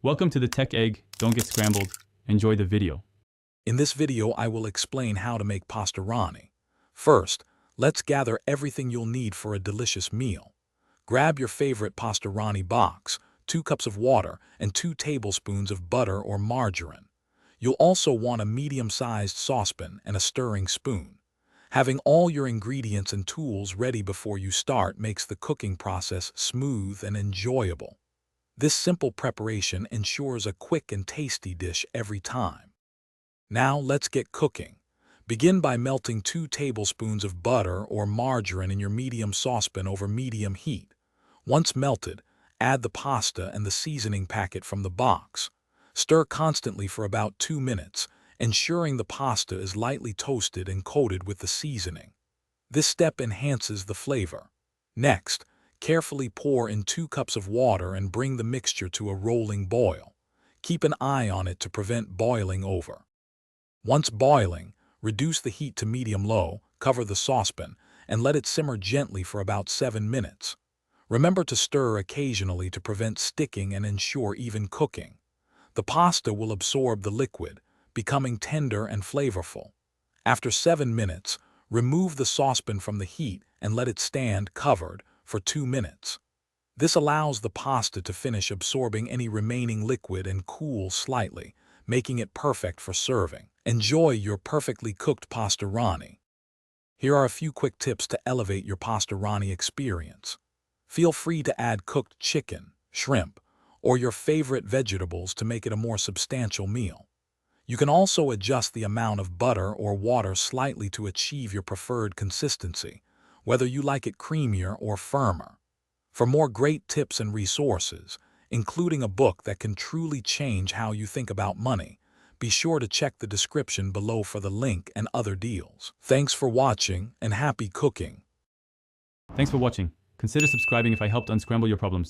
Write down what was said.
Welcome to the Tech Egg. Don't get scrambled. Enjoy the video. In this video, I will explain how to make Pasta Roni. First, let's gather everything you'll need for a delicious meal. Grab your favorite Pasta Roni box, 2 cups of water, and 2 tablespoons of butter or margarine. You'll also want a medium-sized saucepan and a stirring spoon. Having all your ingredients and tools ready before you start makes the cooking process smooth and enjoyable. This simple preparation ensures a quick and tasty dish every time. Now let's get cooking. Begin by melting 2 tablespoons of butter or margarine in your medium saucepan over medium heat. Once melted, add the pasta and the seasoning packet from the box. Stir constantly for about 2 minutes, ensuring the pasta is lightly toasted and coated with the seasoning. This step enhances the flavor. Next, carefully pour in 2 cups of water and bring the mixture to a rolling boil. Keep an eye on it to prevent boiling over. Once boiling, reduce the heat to medium-low, cover the saucepan, and let it simmer gently for about 7 minutes. Remember to stir occasionally to prevent sticking and ensure even cooking. The pasta will absorb the liquid, becoming tender and flavorful. After 7 minutes, remove the saucepan from the heat and let it stand covered for 2 minutes. This allows the pasta to finish absorbing any remaining liquid and cool slightly, making it perfect for serving. Enjoy your perfectly cooked Pasta Roni. Here are a few quick tips to elevate your Pasta Roni experience. Feel free to add cooked chicken, shrimp, or your favorite vegetables to make it a more substantial meal. You can also adjust the amount of butter or water slightly to achieve your preferred consistency, whether you like it creamier or firmer. For more great tips and resources, including a book that can truly change how you think about money, be sure to check the description below for the link and other deals. Thanks for watching and happy cooking. Thanks for watching. Consider subscribing if I helped unscramble your problems.